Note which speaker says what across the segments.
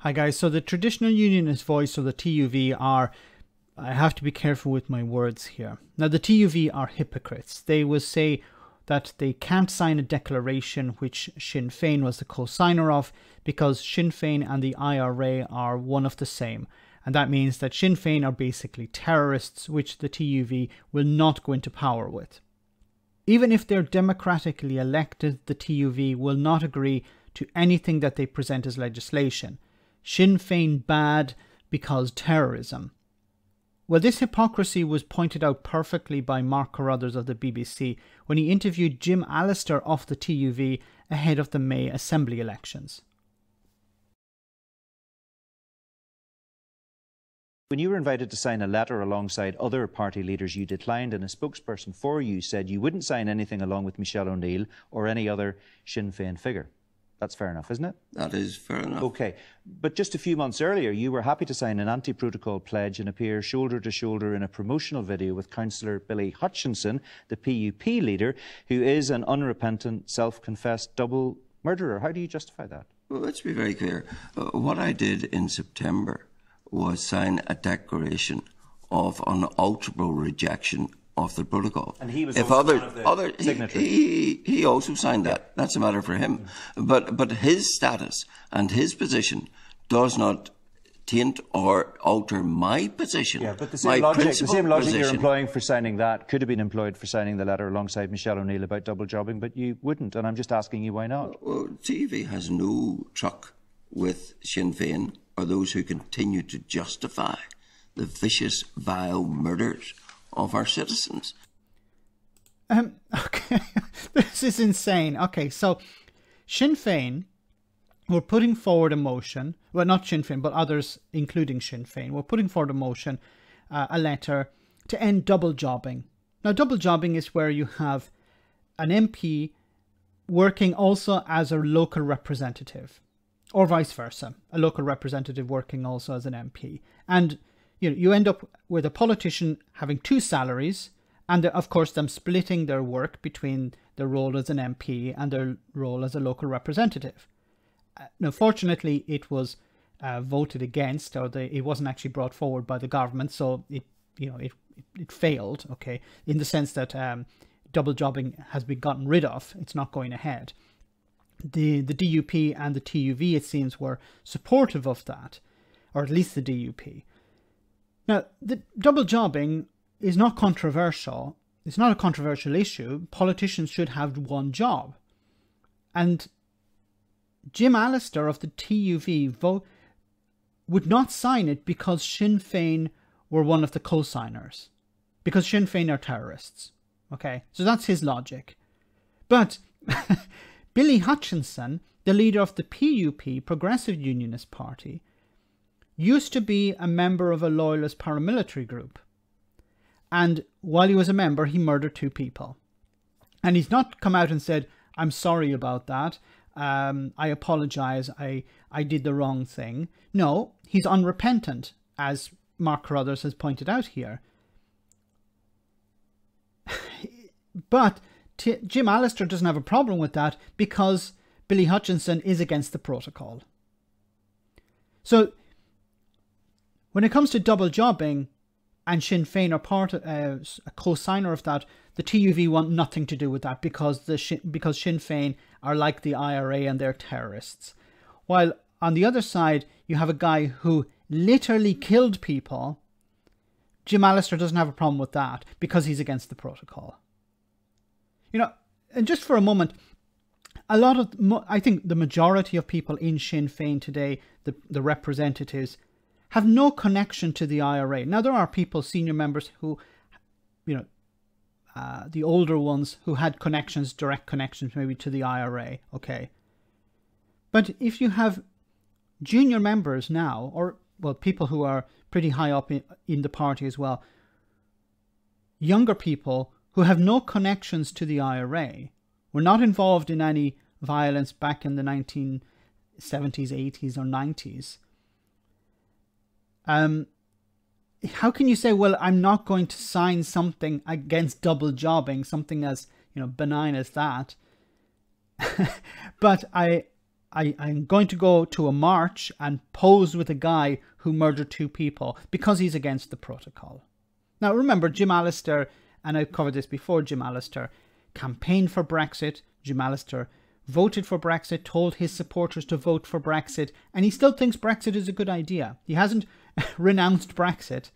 Speaker 1: Hi guys, so the Traditional Unionist Voice, or the TUV, are, I have to be careful with my words here. Now the TUV are hypocrites. They will say that they can't sign a declaration which Sinn Féin was the co-signer of because Sinn Féin and the IRA are one of the same. And that means that Sinn Féin are basically terrorists, which the TUV will not go into power with. Even if they're democratically elected, the TUV will not agree to anything that they present as legislation. Sinn Féin bad because terrorism. Well, this hypocrisy was pointed out perfectly by Mark Carruthers of the BBC when he interviewed Jim Allister of the TUV ahead of the May Assembly elections.
Speaker 2: When you were invited to sign a letter alongside other party leaders, you declined, and a spokesperson for you said you wouldn't sign anything along with Michelle O'Neill or any other Sinn Féin figure. That's fair enough, isn't it?
Speaker 3: That is fair enough.
Speaker 2: OK. But just a few months earlier, you were happy to sign an anti-protocol pledge and appear shoulder to shoulder in a promotional video with Councillor Billy Hutchinson, the PUP leader, who is an unrepentant, self-confessed double murderer. How do you justify that?
Speaker 3: Well, let's be very clear. What I did in September was sign a declaration of unalterable rejection of the protocol.
Speaker 2: And he was also one of the signatories.
Speaker 3: He also signed that. That's a matter for him. But his status and his position does not taint or alter my position.
Speaker 2: Yeah, but the same logic you're employing for signing that could have been employed for signing the letter alongside Michelle O'Neill about double jobbing, but you wouldn't. And I'm just asking you why not.
Speaker 3: Well, TV has no truck with Sinn Féin or those who continue to justify the vicious, vile murders of our citizens.
Speaker 1: Okay, this is insane. Okay, so Sinn Féin were putting forward a motion, well, not Sinn Féin, but others, including Sinn Féin, were putting forward a motion, a letter, to end double jobbing. Now, double jobbing is where you have an MP working also as a local representative, or vice versa, a local representative working also as an MP. And you end up with a politician having two salaries, and of course them splitting their work between their role as an MP and their role as a local representative. Now, fortunately, it was voted against, or it wasn't actually brought forward by the government, so it failed. Okay, in the sense that double jobbing has been gotten rid of; it's not going ahead. The DUP and the TUV, it seems, were supportive of that, or at least the DUP. Now, the double jobbing is not controversial. It's not a controversial issue. Politicians should have one job. And Jim Allister of the TUV would not sign it because Sinn Féin were one of the co-signers. Because Sinn Féin are terrorists. Okay, so that's his logic. But Billy Hutchinson, the leader of the PUP, Progressive Unionist Party, used to be a member of a loyalist paramilitary group. And while he was a member, he murdered two people. And he's not come out and said, I'm sorry about that. I apologize. I did the wrong thing. No, he's unrepentant, as Mark Carruthers has pointed out here. But Jim Allister doesn't have a problem with that because Billy Hutchinson is against the protocol. So when it comes to double jobbing, and Sinn Féin are a co-signer of that, the TUV want nothing to do with that because Sinn Féin are like the IRA and they're terrorists. While on the other side, you have a guy who literally killed people. Jim Allister doesn't have a problem with that because he's against the protocol. And just for a moment, I think the majority of people in Sinn Féin today, the representatives, have no connection to the IRA. Now, there are people, senior members, who, the older ones, who had connections, direct connections maybe to the IRA, okay. But if you have junior members now, or, well, people who are pretty high up in the party as well, younger people who have no connections to the IRA, were not involved in any violence back in the 1970s, 80s, or 90s, how can you say, well, I'm not going to sign something against double jobbing, something as benign as that, but I'm going to go to a march and pose with a guy who murdered 2 people because he's against the protocol. Now remember, Jim Allister, and I've covered this before, Jim Allister campaigned for Brexit. Jim Allister voted for Brexit, told his supporters to vote for Brexit, and he still thinks Brexit is a good idea. He hasn't renounced Brexit,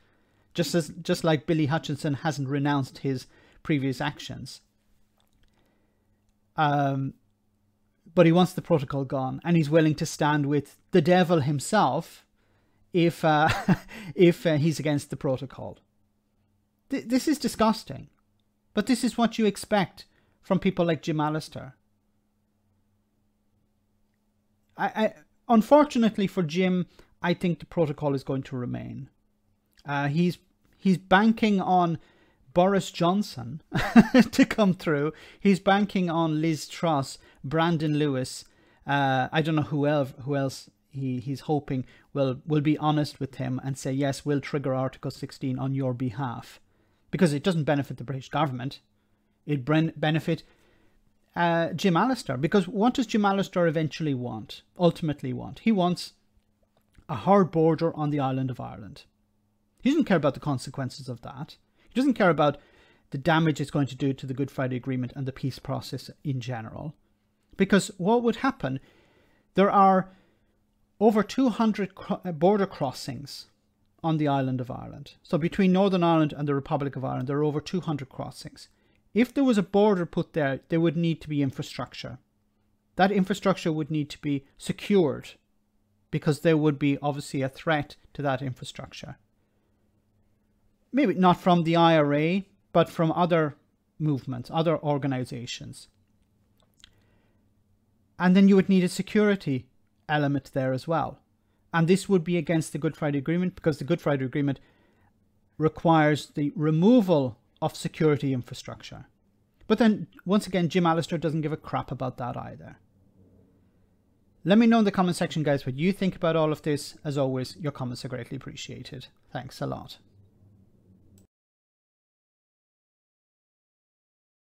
Speaker 1: just like Billy Hutchinson hasn't renounced his previous actions. But he wants the protocol gone, and he's willing to stand with the devil himself if he's against the protocol. This is disgusting, but this is what you expect from people like Jim Allister. Unfortunately for Jim, I think the protocol is going to remain. He's banking on Boris Johnson to come through. He's banking on Liz Truss, Brandon Lewis. I don't know who else he's hoping will be honest with him and say, yes, we'll trigger Article 16 on your behalf. Because it doesn't benefit the British government. It benefit Jim Allister. Because what does Jim Allister ultimately want? He wants a hard border on the island of Ireland. He doesn't care about the consequences of that. He doesn't care about the damage it's going to do to the Good Friday Agreement and the peace process in general. Because what would happen, there are over 200 border crossings on the island of Ireland. So between Northern Ireland and the Republic of Ireland, there are over 200 crossings. If there was a border put there, there would need to be infrastructure. That infrastructure would need to be secured because there would be obviously a threat to that infrastructure. Maybe not from the IRA, but from other movements, other organizations. And then you would need a security element there as well. And this would be against the Good Friday Agreement because the Good Friday Agreement requires the removal of security infrastructure. But then, once again, Jim Allister doesn't give a crap about that either. Let me know in the comment section, guys, what you think about all of this. As always, your comments are greatly appreciated. Thanks a lot.